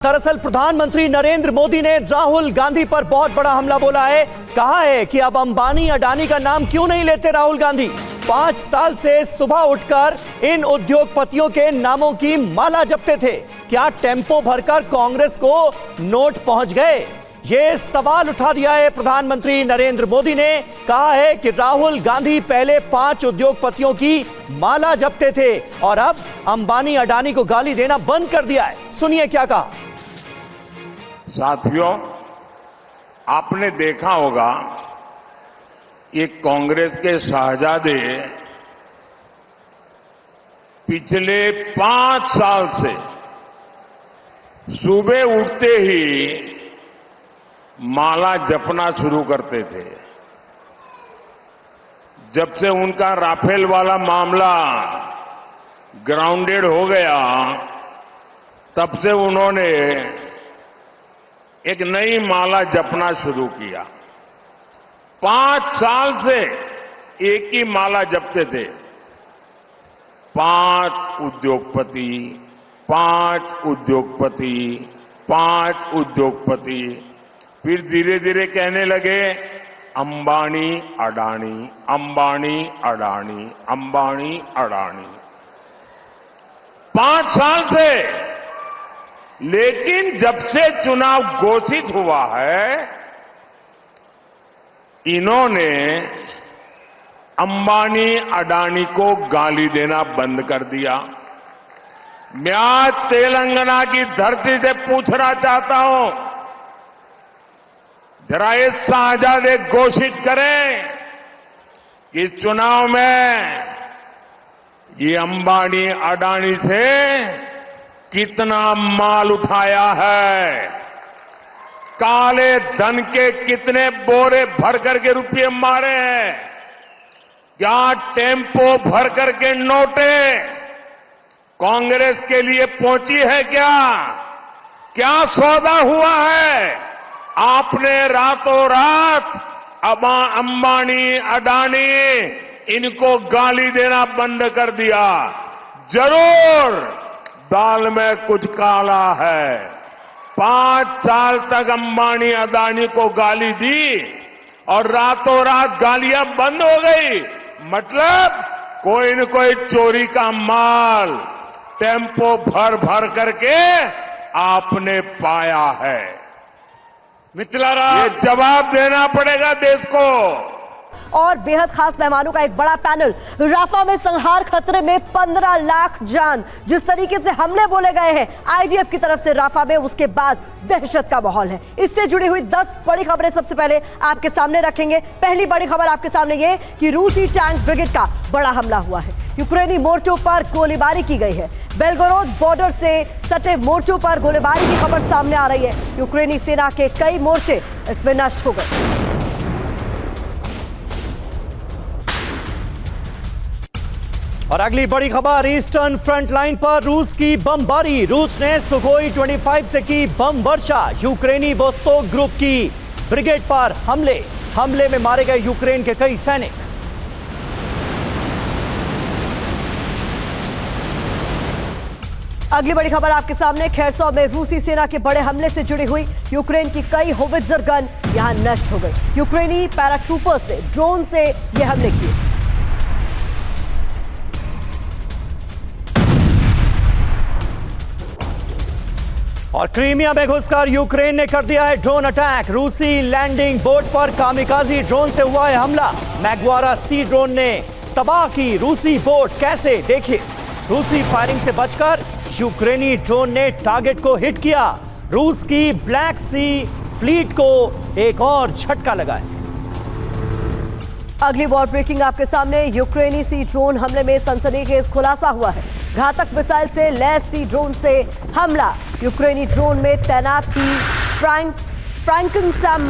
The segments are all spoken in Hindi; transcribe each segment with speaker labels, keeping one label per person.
Speaker 1: दरअसल प्रधानमंत्री नरेंद्र मोदी ने राहुल गांधी पर बहुत बड़ा हमला बोला है। कहा है कि अब अंबानी अडानी का नाम क्यों नहीं लेते राहुल गांधी। 5 साल से सुबह उठकर इन उद्योगपतियों के नामों की माला जपते थे। क्या टेम्पो भरकर कांग्रेस को नोट पहुंच गए? ये सवाल उठा दिया है प्रधानमंत्री नरेंद्र मोदी ने। कहा है कि राहुल गांधी पहले 5 उद्योगपतियों की माला जपते थे और अब अंबानी अडानी को गाली देना बंद कर दिया है। सुनिए क्या कहा।
Speaker 2: साथियों, आपने देखा होगा ये कांग्रेस के शहजादे पिछले 5 साल से सुबह उठते ही माला जपना शुरू करते थे। जब से उनका राफेल वाला मामला ग्राउंडेड हो गया, तब से उन्होंने एक नई माला जपना शुरू किया। 5 साल से एक ही माला जपते थे। 5 उद्योगपति, 5 उद्योगपति, 5 उद्योगपति। फिर धीरे धीरे कहने लगे अंबानी अडानी, अंबानी अडानी, अंबानी अडानी। 5 साल से। लेकिन जब से चुनाव घोषित हुआ है, इन्होंने अंबानी अडानी को गाली देना बंद कर दिया। मैं आज तेलंगाना की धरती से पूछना चाहता हूं, जरा ये शहजादे घोषित करें कि चुनाव में ये अंबानी अडानी से कितना माल उठाया है, काले धन के कितने बोरे भर करके रुपये मारे हैं, क्या टेम्पो भर करके नोटे कांग्रेस के लिए पहुंची है, क्या सौदा हुआ है। आपने रातों रात अंबानी अडानी इनको गाली देना बंद कर दिया। जरूर दाल में कुछ काला है। 5 साल तक अंबानी अडानी को गाली दी और रातों रात गालियां बंद हो गई। मतलब कोई न कोई चोरी का माल टेम्पो भर भर करके आपने पाया है। मिथिलाराज, ये जवाब देना पड़ेगा देश को।
Speaker 3: और बेहद खास मेहमानों का एक बड़ा पैनल। राफा में संहार खतरे में 15 लाख जान। जिस तरीके से हमले बोले गए हैं आईडीएफ की तरफ से राफा में, उसके बाद दहशत का माहौल है। इससे जुड़ी हुई 10 बड़ी खबरें सबसे पहले आपके सामने रखेंगे। पहली बड़ी खबर आपके सामने ये कि रूसी टैंक ब्रिगेड का बड़ा हमला हुआ है। यूक्रेनी मोर्चों पर गोलीबारी की गई है। बेलगोरोद बॉर्डर से सटे मोर्चों पर गोलीबारी की खबर सामने आ रही है। यूक्रेनी सेना के कई मोर्चे इसमें नष्ट हो गए।
Speaker 1: और अगली बड़ी खबर, ईस्टर्न फ्रंट लाइन पर रूस की बमबारी। रूस ने सुखोई 25 से की बम वर्षा। यूक्रेनी वोस्तोक ग्रुप की ब्रिगेड पर हमले में मारे गए यूक्रेन के कई सैनिक।
Speaker 3: अगली बड़ी खबर आपके सामने, खेरसॉ में रूसी सेना के बड़े हमले से जुड़ी हुई यूक्रेन की कई होवित्जर गन यहां नष्ट हो गई। यूक्रेनी पैराट्रूपर्स ने ड्रोन से ये हमले किए।
Speaker 1: और क्रीमिया में घुसकर यूक्रेन ने कर दिया है ड्रोन अटैक। रूसी लैंडिंग बोट पर कामिकाजी ड्रोन से हुआ है हमला। मैग्वारा सी ड्रोन ने तबाह की रूसी बोट। कैसे, देखिए। रूसी फायरिंग से बचकर यूक्रेनी ड्रोन ने टारगेट को हिट किया। रूस की ब्लैक सी फ्लीट को एक और झटका लगा है।
Speaker 3: अगली वॉर ब्रेकिंग आपके सामने, यूक्रेनी सी ड्रोन हमले में सनसनीखेज खुलासा हुआ है। घातक मिसाइल से लैस सी ड्रोन से हमला। यूक्रेनी ड्रोन में तैनात थी फ्रैंकन-सैम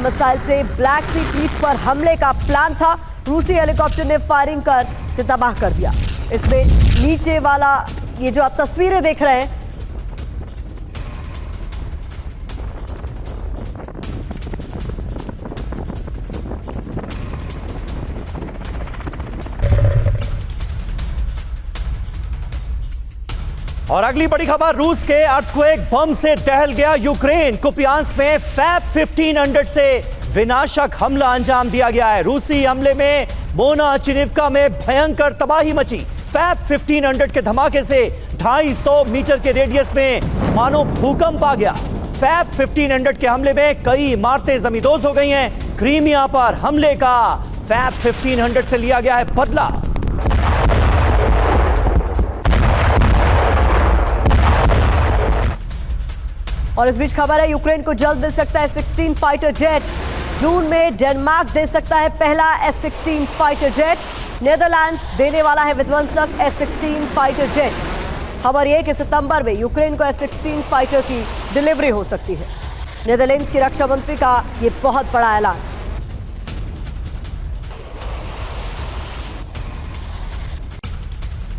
Speaker 3: मिसाइल से ब्लैक सी फ्लीट पर हमले का प्लान था। रूसी हेलीकॉप्टर ने फायरिंग कर इसे तबाह कर दिया। इसमें नीचे वाला ये जो आप तस्वीरें देख रहे हैं,
Speaker 1: और अगली बड़ी खबर, रूस के अर्थक्वेक बम से दहल गया यूक्रेन। कुपियांस्क में फैब 1500 से विनाशक हमला अंजाम दिया गया है। रूसी हमले में मोनाचिनिवका में भयंकर तबाही मची। फैब 1500 के धमाके से 250 मीटर के रेडियस में मानो भूकंप आ गया। फैब 1500 के हमले में कई इमारतें जमींदोज हो गई हैं। क्रीमिया पर हमले का फैब 1500 से लिया गया है बदला।
Speaker 3: और इस बीच खबर है, यूक्रेन को जल्द मिल सकता है F-16 फाइटर जेट। जून में डेनमार्क दे सकता है पहला F-16 फाइटर जेट। नेदरलैंड्स देने वाला है विध्वंसक F-16 फाइटर जेट। खबर यह कि सितंबर में यूक्रेन को F-16 फाइटर की डिलीवरी हो सकती है। नेदरलैंड्स की रक्षा मंत्री का यह बहुत बड़ा ऐलान।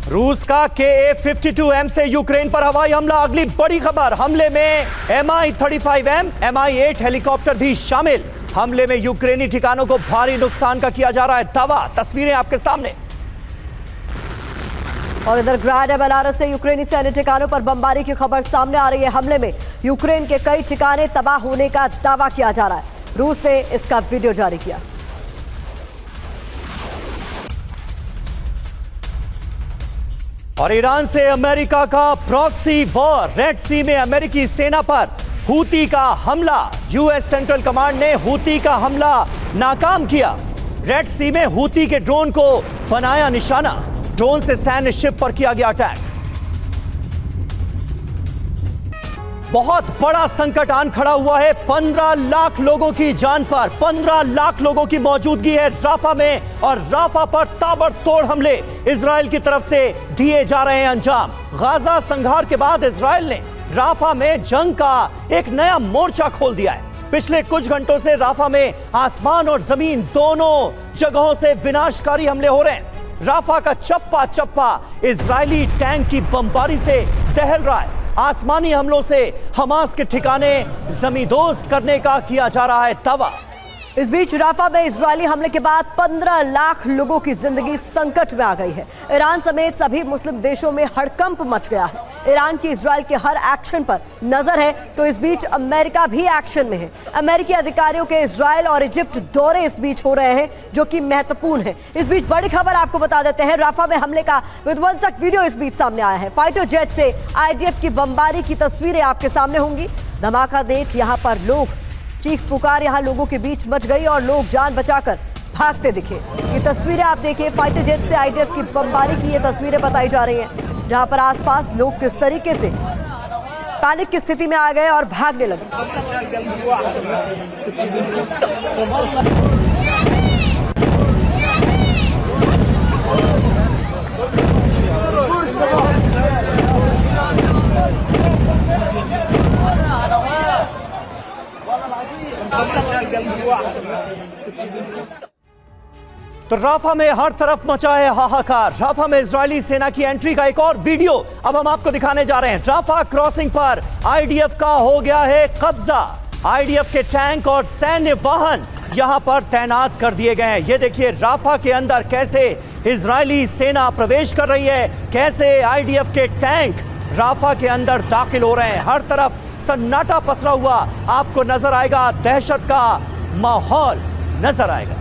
Speaker 1: रूस का KA-52M से यूक्रेन पर हवाई हमला। अगली बड़ी खबर, हमले में Mi-35M, Mi-8 हेलीकॉप्टर भी शामिल। हमले में यूक्रेनी ठिकानों को भारी नुकसान का किया जा रहा है दावा। तस्वीरें आपके सामने।
Speaker 3: और इधर ग्रैंड बेलारूस से यूक्रेनी सैन्य ठिकानों पर बमबारी की खबर सामने आ रही है। हमले में यूक्रेन के कई ठिकाने तबाह होने का दावा किया जा रहा है। रूस ने इसका वीडियो जारी किया।
Speaker 1: और ईरान से अमेरिका का प्रॉक्सी वॉर। रेड सी में अमेरिकी सेना पर हूती का हमला। यूएस सेंट्रल कमांड ने हूती का हमला नाकाम किया। रेड सी में हूती के ड्रोन को बनाया निशाना। ड्रोन से सैन्य शिप पर किया गया अटैक। बहुत बड़ा संकट आन खड़ा हुआ है 15 लाख लोगों की जान पर। 15 लाख लोगों की मौजूदगी है राफा में और राफा पर ताबड़तोड़ हमले इजराइल की तरफ से दिए जा रहे हैं अंजाम। गाजा संघार के बाद इजराइल ने राफा में जंग का एक नया मोर्चा खोल दिया है। पिछले कुछ घंटों से राफा में आसमान और जमीन दोनों जगहों से विनाशकारी हमले हो रहे हैं। राफा का चप्पा चप्पा इजरायली टैंक की बमबारी से दहल रहा है। आसमानी हमलों से हमास के ठिकाने जमींदोज करने का किया जा रहा है दावा।
Speaker 3: इस बीच राफा में इजरायली हमले के बाद 15 लाख लोगों की जिंदगी संकट में आ गई है। ईरान समेत सभी मुस्लिम देशों में हड़कंप मच गया है। ईरान की इजराइल के हर एक्शन पर नजर है, तो इस बीच अमेरिका भी एक्शन में है। अमेरिकी अधिकारियों के इजराइल और इजिप्ट दौरे इस बीच हो रहे हैं, जो कि महत्वपूर्ण है। इस बीच बड़ी खबर आपको बता देते हैं, राफा में हमले का विध्वंसक वीडियो इस बीच सामने आया है। फाइटर जेट से IDF की बमबारी की तस्वीरें आपके सामने होंगी। धमाका देख यहाँ पर लोग चीख पुकार यहां लोगों के बीच मच गई और लोग जान बचाकर भागते दिखे। ये तस्वीरें आप देखिए, फाइटर जेट से IDF की बमबारी की ये तस्वीरें बताई जा रही हैं, जहां पर आसपास लोग किस तरीके से पैनिक की स्थिति में आ गए और भागने लगे।
Speaker 1: तो राफा में हर तरफ मचा है हाहाकार। राफा में इजरायली सेना की एंट्री का एक और वीडियो अब हम आपको दिखाने जा रहे हैं। राफा क्रॉसिंग पर IDF का हो गया है कब्जा। IDF के टैंक और सैन्य वाहन यहां पर तैनात कर दिए गए हैं। ये देखिए राफा के अंदर कैसे इजरायली सेना प्रवेश कर रही है, कैसे IDF के टैंक राफा के अंदर दाखिल हो रहे हैं। हर तरफ सन्नाटा पसरा हुआ आपको नजर आएगा, दहशत का माहौल नजर आएगा।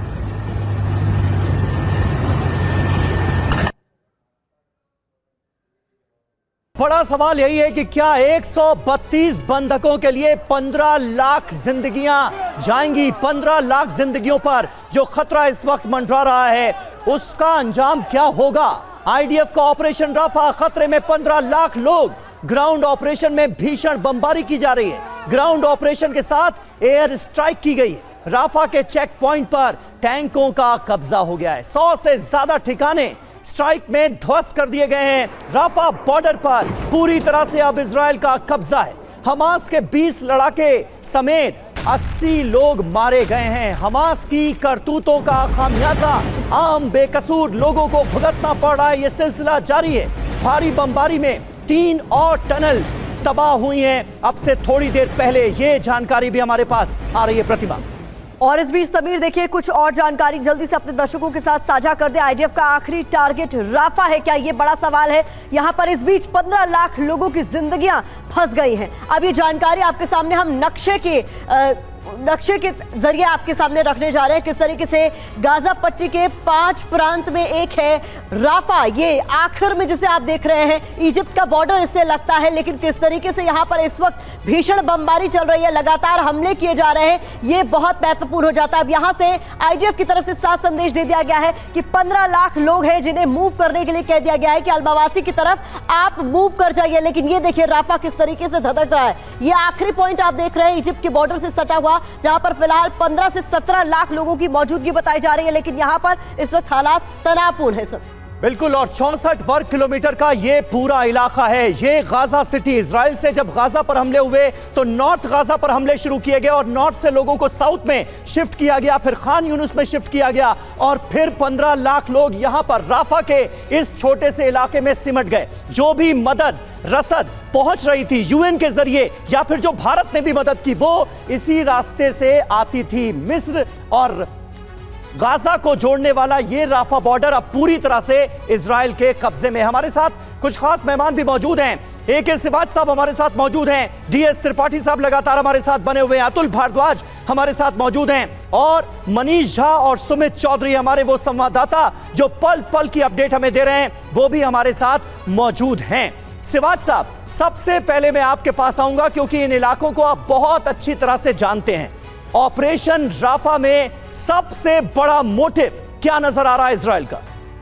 Speaker 1: बड़ा सवाल यही है कि क्या 132 बंधकों के लिए 15 लाख जिंदगियां जाएंगी? 15 लाख जिंदगियों पर जो खतरा इस वक्त मंडरा रहा है, उसका अंजाम क्या होगा? IDF का ऑपरेशन राफा खतरे में। 15 लाख लोग। ग्राउंड ऑपरेशन में भीषण बमबारी की जा रही है। ग्राउंड ऑपरेशन के साथ एयर स्ट्राइक की गई है। राफा के चेक पॉइंट पर टैंकों का कब्जा हो गया है। 100 से ज्यादा ठिकाने स्ट्राइक में ध्वस्त कर दिए गए हैं। राफा बॉर्डर पर पूरी तरह से अब इजराइल का कब्जा है। हमास के 20 लड़ाके समेत 80 लोग मारे गए हैं। हमास की करतूतों का खामियाजा आम बेकसूर लोगों को भुगतना पड़ रहा है। यह सिलसिला जारी है। भारी बमबारी में 3 और टनल्स तबाह हुई हैं। अब से थोड़ी देर पहले यह जानकारी भी हमारे पास आ रही है। प्रतिमा,
Speaker 3: और इस बीच समीर देखिए कुछ और जानकारी जल्दी से अपने दर्शकों के साथ साझा कर दे। आईडीएफ का आखिरी टारगेट राफा है क्या, ये बड़ा सवाल है। यहां पर इस बीच 15 लाख लोगों की जिंदगियां फंस गई हैं। अब ये जानकारी आपके सामने हम नक्शे के जरिए आपके सामने रखने जा रहे हैं। किस तरीके से गाजा पट्टी के 5 प्रांत में एक है राफा, ये आखिर में जिसे आप देख रहे हैं इजिप्ट का बॉर्डर इससे लगता है, लेकिन किस तरीके से यहां पर इस वक्त भीषण बमबारी चल रही है, लगातार हमले किए जा रहे हैं, ये बहुत महत्वपूर्ण हो जाता है। अब यहां से आईडीएफ की तरफ से साफ संदेश दे दिया गया है कि 15 लाख लोग हैं जिन्हें मूव करने के लिए कह दिया गया है कि अल-मवासी की तरफ आप मूव कर जाइए। लेकिन ये देखिए राफा किस तरीके से धधक रहा है। ये आखिरी पॉइंट आप देख रहे हैं इजिप्ट के बॉर्डर से सटा हुआ, जहां पर फिलहाल 15 से 17 लाख लोगों की मौजूदगी बताई जा रही है, लेकिन यहां पर इस वक्त हालात तनावपूर्ण है। सर
Speaker 1: बिल्कुल, और 64 वर्ग किलोमीटर का ये पूरा इलाका है, ये गाजा सिटी। इजराइल से जब गाजा पर हमले हुए तो नॉर्थ गाजा पर हमले शुरू किए गए और नॉर्थ से लोगों को साउथ में शिफ्ट किया गया, फिर खान यूनुस में शिफ्ट किया गया और फिर 15 लाख लोग यहां पर राफा के इस छोटे से इलाके में सिमट गए। जो भी मदद रसद पहुंच रही थी यूएन के जरिए या फिर जो भारत ने भी मदद की, वो इसी रास्ते से आती थी। मिस्र और गाजा को जोड़ने वाला ये राफा बॉर्डर अब पूरी तरह से इजराइल के कब्जे में। हमारे साथ कुछ खास मेहमान भी मौजूद हैं। AK सिवाज साहब हमारे साथ मौजूद हैं, DS त्रिपाठी साहब लगातार हमारे साथ बने हुए हैं, अतुल भारद्वाज हमारे साथ मौजूद हैं और मनीष झा और सुमित चौधरी हमारे वो संवाददाता जो पल पल की अपडेट हमें दे रहे हैं, वो भी हमारे साथ मौजूद हैं। सिवाज साहब, सबसे पहले मैं आपके पास आऊंगा क्योंकि इन इलाकों को आप बहुत अच्छी तरह से जानते हैं। ऑपरेशन राफा में सबसे बड़ा मोटिव क्या नजर आ रहा है इजराइल का?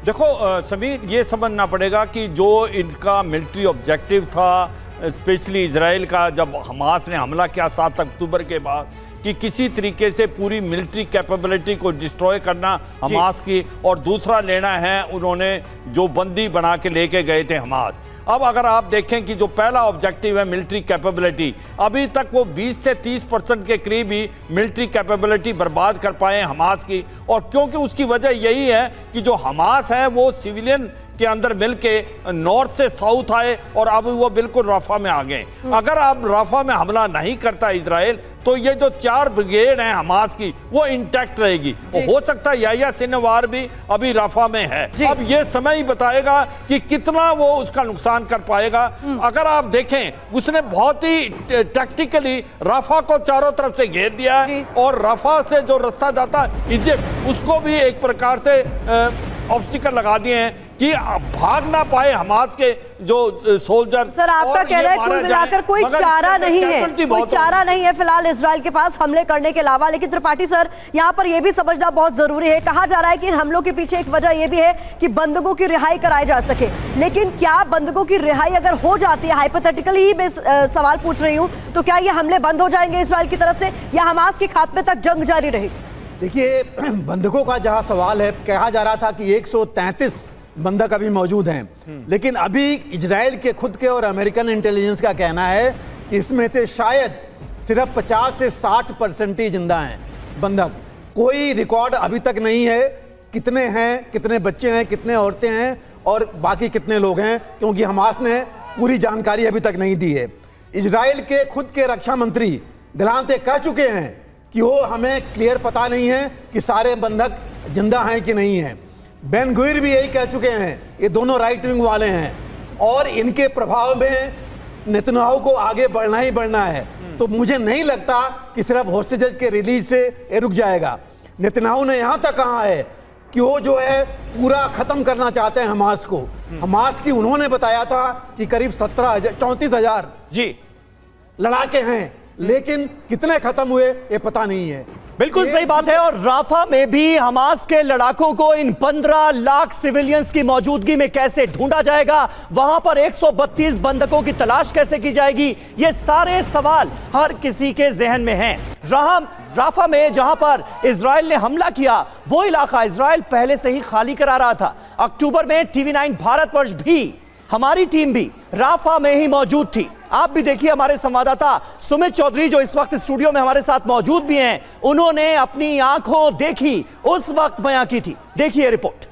Speaker 4: देखो समीर, ये समझना पड़ेगा कि जो इनका मिलिट्री ऑब्जेक्टिव था, स्पेशली इजराइल का, जब हमास ने हमला किया 7 अक्टूबर के बाद, कि किसी तरीके से पूरी मिलिट्री कैपेबिलिटी को डिस्ट्रॉय करना हमास की, और दूसरा लेना है उन्होंने जो बंदी बना के लेके गए थे हमास। अब अगर आप देखें कि जो पहला ऑब्जेक्टिव है मिलिट्री कैपेबिलिटी, अभी तक वो 20 से 30% के करीब ही मिलिट्री कैपेबिलिटी बर्बाद कर पाए हमास की, और क्योंकि उसकी वजह यही है कि जो हमास है वो सिविलियन के अंदर मिलके नॉर्थ से साउथ आए और अब वो बिल्कुल राफा में आ गए। अगर अब राफा में हमला नहीं करता इजराइल तो ये जो 4 ब्रिगेड हैं हमास की वो इंटैक्ट रहेगी। हो सकता है याह्या सिनवार भी अभी राफा में है। अब ये समय ही बताएगा कि कितना वो उसका नुकसान कर पाएगा। अगर आप देखें उसने बहुत ही टैक्टिकली राफा को चारों तरफ से घेर दिया है और राफा से जो रास्ता जाता इजिप्ट उसको भी एक प्रकार से ऑब्स्टिकल लगा दिए हैं कि भाग ना पाए हमास के जो सोल्जर।
Speaker 3: सर आपका कहना है कुल मिलाकर कोई चारा नहीं है, कोई चारा नहीं है फिलहाल इजराइल के पास हमले करने के अलावा। लेकिन त्रिपाठी सर, यहाँ पर यह भी समझना बहुत जरूरी है, कहा जा रहा है कि इन हमलों के पीछे एक वजह यह भी है कि बंधकों की रिहाई कराई जा सके। लेकिन क्या बंधकों की रिहाई अगर हो जाती है, हाइपोथेटिकली ही मैं सवाल पूछ रही हूँ, तो क्या ये हमले बंद हो जाएंगे इजराइल की तरफ से या हमास के खात्मे तक जंग जारी रहेगी?
Speaker 5: देखिए, बंधकों का जहां सवाल है, कहा जा रहा था कि 133 बंधक अभी मौजूद हैं, लेकिन अभी इजराइल के खुद के और अमेरिकन इंटेलिजेंस का कहना है कि इसमें से शायद सिर्फ 50 से 60% ही जिंदा हैं बंधक। कोई रिकॉर्ड अभी तक नहीं है कितने हैं, कितने बच्चे हैं, कितने औरतें हैं और बाकी कितने लोग हैं, क्योंकि हमास ने पूरी जानकारी अभी तक नहीं दी है। इजराइल के खुद के रक्षा मंत्री गलांते कह चुके हैं कि वो हमें क्लियर पता नहीं है कि सारे बंधक जिंदा हैं कि नहीं हैं। बेन गुइर भी यही कह चुके हैं, ये दोनों राइट विंग वाले हैं और इनके प्रभाव में नेतन्याहू को आगे बढ़ना ही बढ़ना है। तो मुझे नहीं लगता कि सिर्फ होस्टेजेस के रिलीज से ये रुक जाएगा। नेतन्याहू ने यहाँ तक कहा है कि वो जो है पूरा खत्म करना चाहते हैं हमास को। हमास की उन्होंने बताया था कि करीब 34,000
Speaker 1: जी
Speaker 5: लड़ाके हैं, लेकिन कितने खत्म हुए ये पता नहीं है।
Speaker 1: बिल्कुल सही बात है। और राफा में भी हमास के लड़ाकों को इन 15 लाख सिविलियंस की मौजूदगी में कैसे ढूंढा जाएगा, वहां पर 132 बंधकों की तलाश कैसे की जाएगी, ये सारे सवाल हर किसी के जहन में हैं। राफा में जहां पर इजराइल ने हमला किया वो इलाका इजराइल पहले से ही खाली करा रहा था। अक्टूबर में TV9 भारतवर्ष भी, हमारी टीम भी राफा में ही मौजूद थी। आप भी देखिए, हमारे संवाददाता सुमित चौधरी जो इस वक्त स्टूडियो में हमारे साथ मौजूद भी हैं, उन्होंने अपनी आंखों देखी उस वक्त बयां की थी। देखिए रिपोर्ट।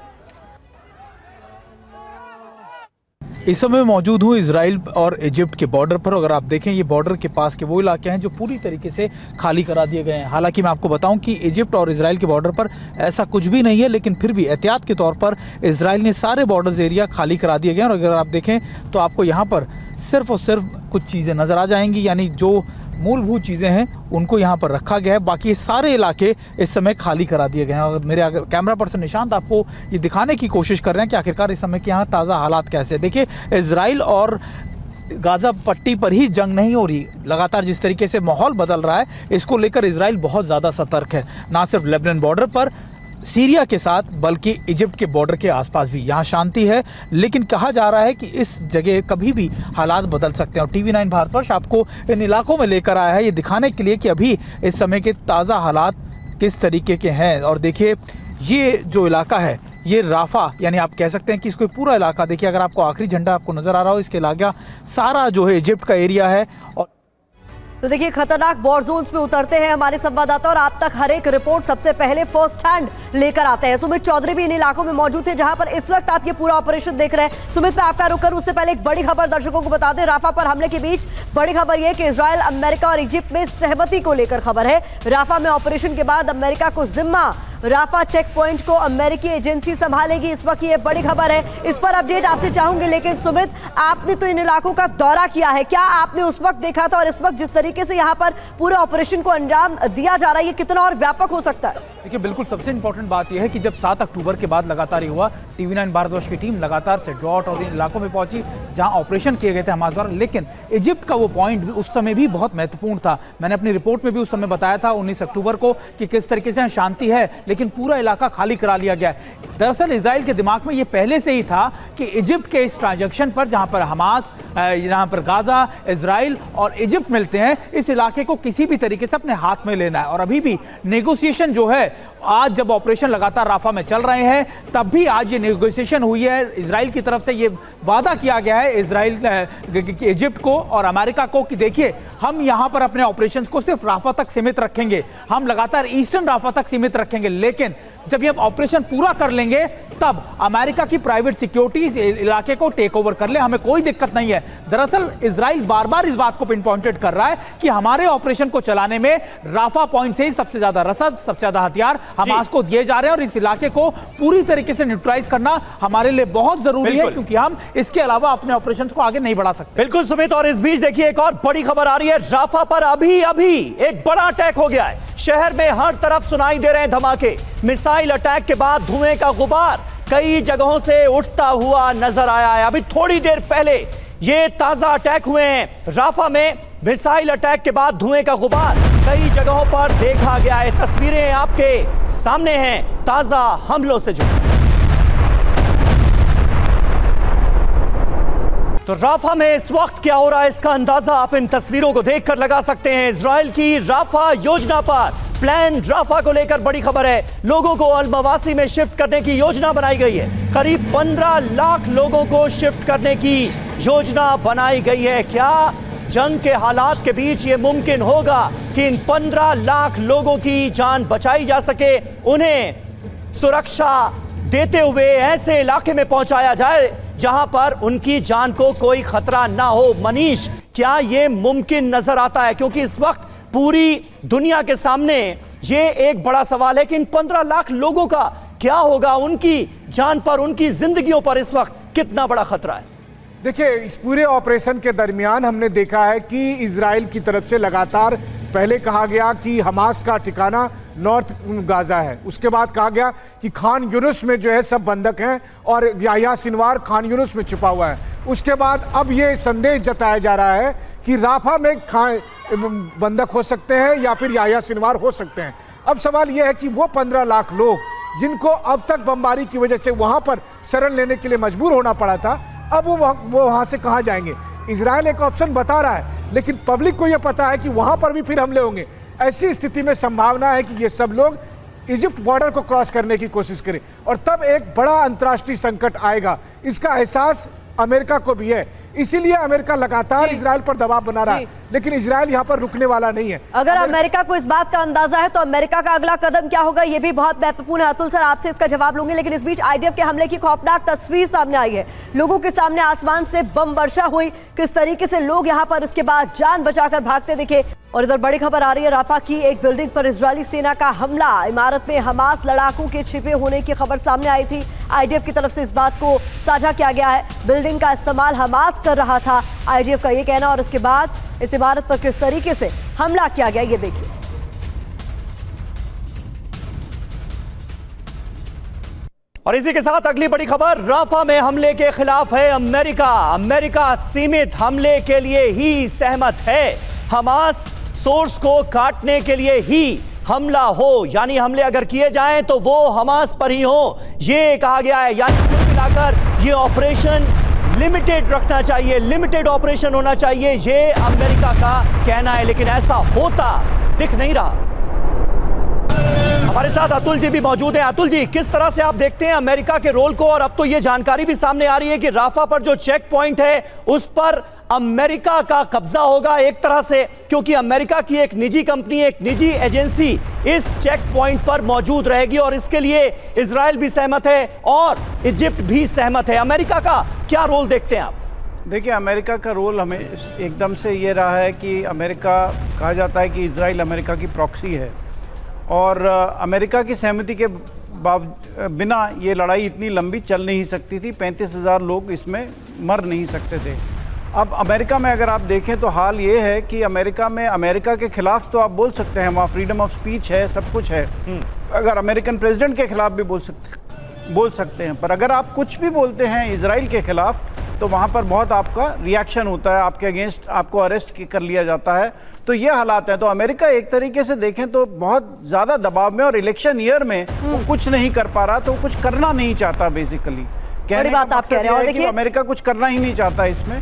Speaker 6: इस समय मौजूद हूँ इजराइल और इजिप्ट के बॉर्डर पर। अगर आप देखें ये बॉर्डर के पास के वो इलाके हैं जो पूरी तरीके से खाली करा दिए गए हैं। हालांकि मैं आपको बताऊं कि इजिप्ट और इजराइल के बॉर्डर पर ऐसा कुछ भी नहीं है, लेकिन फिर भी एहतियात के तौर पर इजराइल ने सारे बॉर्डर्स एरिया खाली करा दिए गए हैं। और अगर आप देखें तो आपको यहाँ पर सिर्फ और सिर्फ कुछ चीज़ें नज़र आ जाएंगी, यानी जो मूलभूत चीज़ें हैं उनको यहाँ पर रखा गया है। बाकी सारे इलाके इस समय खाली करा दिए गए हैं। और मेरे कैमरा पर्सन निशांत आपको ये दिखाने की कोशिश कर रहे हैं कि आखिरकार इस समय के यहाँ ताज़ा हालात कैसे हैं। देखिए, इजराइल और गाज़ा पट्टी पर ही जंग नहीं हो रही, लगातार जिस तरीके से माहौल बदल रहा है इसको लेकर इजराइल बहुत ज़्यादा सतर्क है। ना सिर्फ लेबनान बॉर्डर पर सीरिया के साथ बल्कि इजिप्ट के बॉर्डर के आसपास भी यहाँ शांति है, लेकिन कहा जा रहा है कि इस जगह कभी भी हालात बदल सकते हैं। और TV9 भारतवर्ष आपको इन इलाकों में लेकर आया है ये दिखाने के लिए कि अभी इस समय के ताज़ा हालात किस तरीके के हैं। और देखिए, ये जो इलाका है ये राफा, यानी आप कह सकते हैं कि इसको पूरा इलाका, देखिए अगर आपको आखिरी झंडा आपको नज़र आ रहा हो, इसके अलावा सारा जो है इजिप्ट का एरिया है। और
Speaker 3: तो देखिए, खतरनाक वॉर जोन्स में उतरते हैं हमारे संवाददाता और आप तक हर एक रिपोर्ट सबसे पहले फर्स्ट हैंड लेकर आते हैं। सुमित चौधरी भी इन इलाकों में मौजूद थे जहां पर इस वक्त आप ये पूरा ऑपरेशन देख रहे हैं। सुमित, मैं आपका रुक करूं उससे पहले एक बड़ी खबर दर्शकों को बता दें। राफा पर हमले के बीच बड़ी खबर यह कि इजराइल, अमेरिका और इजिप्ट में सहमति को लेकर खबर है। राफा में ऑपरेशन के बाद अमेरिका को जिम्मा राफा चेक पॉइंट को अमेरिकी एजेंसी संभालेगी, इस वक्त ये बड़ी खबर है। इस पर अपडेट आपसे चाहूंगे। लेकिन सुमित, आपने तो इन इलाकों का दौरा किया है, क्या आपने उस वक्त देखा था और इस वक्त जिस तरीके से यहाँ पर पूरे ऑपरेशन को अंजाम दिया जा रहा है ये कितना और व्यापक हो सकता है?
Speaker 6: देखिए, बिल्कुल सबसे इंपॉर्टेंट बात यह है कि जब 7 अक्टूबर के बाद लगातार ये हुआ, TV9 भारतवर्ष की टीम लगातार से ड्रॉट और इन इलाकों में पहुंची जहां ऑपरेशन किए गए थे हमारे द्वारा। लेकिन इजिप्ट का वो पॉइंट भी उस समय भी बहुत महत्वपूर्ण था। मैंने अपनी रिपोर्ट में भी उस समय बताया था 19 अक्टूबर को कि किस तरीके से शांति है लेकिन पूरा इलाका खाली करा लिया गया। दरअसल इजराइल के दिमाग में ये पहले से ही था कि इजिप्ट के इस ट्रांजैक्शन पर, जहां पर हमास, जहां पर गाजा, इजराइल और इजिप्ट मिलते हैं, इस इलाके को किसी भी तरीके से अपने हाथ में लेना है। और अभी भी नेगोशिएशन जो है, आज जब ऑपरेशन लगातार राफा में चल रहे हैं तब भी आज ये नेगोशिएशन हुई है। इजराइल की तरफ से ये वादा किया गया है इजराइल, इजिप्ट को और अमेरिका को कि देखिए, हम यहां पर अपने ऑपरेशंस को सिर्फ राफा तक सीमित रखेंगे, हम लगातार ईस्टर्न राफा तक सीमित रखेंगे, लेकिन जब ये हम ऑपरेशन पूरा कर लेंगे तब अमेरिका की प्राइवेट सिक्योरिटीज इलाके को टेक ओवर कर ले, हमें कोई दिक्कत नहीं है। दरअसल इजराइल बार बार इस बात को पिन पॉइंटेड कर रहा है कि हमारे ऑपरेशन को चलाने में राफा पॉइंट से ही सबसे ज्यादा रसद, सबसे ज्यादा हथियार हमास को दिए जा रहे हैं और इस इलाके को पूरी तरीके से न्यूट्रलाइज करना हमारे लिए बहुत जरूरी है, क्योंकि हम इसके अलावा अपने ऑपरेशन को आगे नहीं बढ़ा सकते।
Speaker 1: बिल्कुल सुमित, और इस बीच देखिए एक और बड़ी खबर आ रही है। राफा पर अभी अभी एक बड़ा अटैक हो गया है। शहर में हर तरफ सुनाई दे रहे हैं धमाके। मिसाइल अटैक के बाद धुएं का गुबार कई जगहों से उठता हुआ नजर आया है। अभी थोड़ी देर पहले ये ताजा अटैक हुए हैं राफा में। मिसाइल अटैक के बाद धुएं का गुबार कई जगहों पर देखा गया है। तस्वीरें आपके सामने हैं ताजा हमलों से जुड़ी। तो राफा में इस वक्त क्या हो रहा है इसका अंदाजा आप इन तस्वीरों को देखकर लगा सकते हैं। इजराइल की राफा योजना पर, प्लान राफा को लेकर बड़ी खबर है। लोगों को अल मवासी में शिफ्ट करने की योजना बनाई गई है। करीब 15 लाख लोगों को शिफ्ट करने की योजना बनाई गई है। क्या जंग के हालात के बीच ये मुमकिन होगा कि इन 15 लाख लोगों की जान बचाई जा सके, उन्हें सुरक्षा देते हुए ऐसे इलाके में पहुंचाया जाए जहां पर उनकी जान को कोई खतरा ना हो? मनीष, क्या यह मुमकिन नजर आता है? क्योंकि इस वक्त पूरी दुनिया के सामने ये एक बड़ा सवाल है कि इन 15 लाख लोगों का क्या होगा, उनकी जान पर, उनकी जिंदगियों पर इस वक्त कितना बड़ा खतरा है?
Speaker 7: देखिए, इस पूरे ऑपरेशन के दरमियान हमने देखा है कि इजराइल की तरफ से लगातार पहले कहा गया कि हमास का ठिकाना नॉर्थ गाजा है, उसके बाद कहा गया कि खान यूनुस में जो है सब बंधक हैं और याह्या सिनवार खान यूनुस में छुपा हुआ है। उसके बाद अब ये संदेश जताया जा रहा है कि राफा में बंधक हो सकते हैं या फिर याह्या सिनवार हो सकते हैं। अब सवाल यह है कि वो 15 लाख लोग जिनको अब तक बमबारी की वजह से वहां पर शरण लेने के लिए मजबूर होना पड़ा था, अब वो वहां से कहां जाएंगे? इजराइल एक ऑप्शन बता रहा है, लेकिन पब्लिक को यह पता है कि वहां पर भी फिर हमले होंगे। ऐसी स्थिति में संभावना है कि ये सब लोग इजिप्ट बॉर्डर को क्रॉस करने की कोशिश करें और तब एक बड़ा अंतर्राष्ट्रीय संकट आएगा। इसका एहसास अमेरिका को भी है, इसीलिए अमेरिका लगातार इजराइल पर दबाव बना रहा है। लेकिन इजराइल यहाँ पर रुकने वाला नहीं है।
Speaker 3: अगर अमेरिका को इस बात का अंदाजा है तो अमेरिका का अगला कदम क्या होगा, ये भी बहुत महत्वपूर्ण है। अतुल सर, आपसे इसका जवाब लूंगी, लेकिन इस बीच आईडीएफ के हमले की खौफनाक तस्वीर सामने आई है। लोगों के सामने आसमान से बम वर्षा हुई, किस तरीके से लोग यहाँ पर इसके बाद जान बचाकर भागते दिखे। और इधर बड़ी खबर आ रही है, राफा की एक बिल्डिंग पर इजरायली सेना का हमला। इमारत में हमास लड़ाकों के छिपे होने की खबर सामने आई थी। आईडीएफ की तरफ से इस बात को साझा किया गया है। बिल्डिंग का इस्तेमाल हमास कर रहा था, आईडीएफ का ये कहना। और इसके बाद इस इमारत पर किस तरीके से हमला किया गया, ये देखिए।
Speaker 1: और इसी के साथ अगली बड़ी खबर, राफा में हमले के खिलाफ है अमेरिका। अमेरिका सीमित हमले के लिए ही सहमत है। हमास सोर्स को काटने के लिए ही हमला हो, यानी हमले अगर किए जाएं तो वो हमास पर ही हो, ये कहा गया है। यानी कुल मिलाकर ये ऑपरेशन लिमिटेड रखना चाहिए, लिमिटेड ऑपरेशन होना चाहिए, ये अमेरिका का कहना है। लेकिन ऐसा होता दिख नहीं रहा। हमारे साथ अतुल जी भी मौजूद हैं। अतुल जी, किस तरह से आप देखते हैं अमेरिका के रोल को? और अब तो ये जानकारी भी सामने आ रही है कि राफा पर जो चेक पॉइंट है उस पर अमेरिका का कब्जा होगा एक तरह से, क्योंकि अमेरिका की एक निजी कंपनी, एक निजी एजेंसी इस चेक पॉइंट पर मौजूद रहेगी। और इसके लिए इजराइल भी सहमत है और इजिप्ट भी सहमत है। अमेरिका का क्या रोल देखते हैं आप?
Speaker 8: देखिए, अमेरिका का रोल हमें एकदम से ये रहा है कि अमेरिका, कहा जाता है कि इजराइल अमेरिका की प्रॉक्सी है और अमेरिका की सहमति के बिना ये लड़ाई इतनी लंबी चल नहीं सकती थी। 35,000 लोग इसमें मर नहीं सकते थे। अब अमेरिका में अगर आप देखें तो हाल ये है कि अमेरिका में, अमेरिका के खिलाफ तो आप बोल सकते हैं, वहाँ फ्रीडम ऑफ स्पीच है, सब कुछ है। अगर अमेरिकन प्रेसिडेंट के खिलाफ भी बोल सकते हैं, पर अगर आप कुछ भी बोलते हैं इजराइल के खिलाफ तो वहाँ पर बहुत आपका रिएक्शन होता है, आपके अगेंस्ट आपको अरेस्ट कर लिया जाता है। तो ये हालात हैं। तो अमेरिका एक तरीके से देखें तो बहुत ज़्यादा दबाव में, और इलेक्शन ईयर में वो कुछ नहीं कर पा रहा, तो कुछ करना नहीं चाहता बेसिकली।
Speaker 3: बड़ी बात आप कह रहे हैं। और देखिए,
Speaker 8: अमेरिका कुछ करना ही नहीं चाहता इसमें।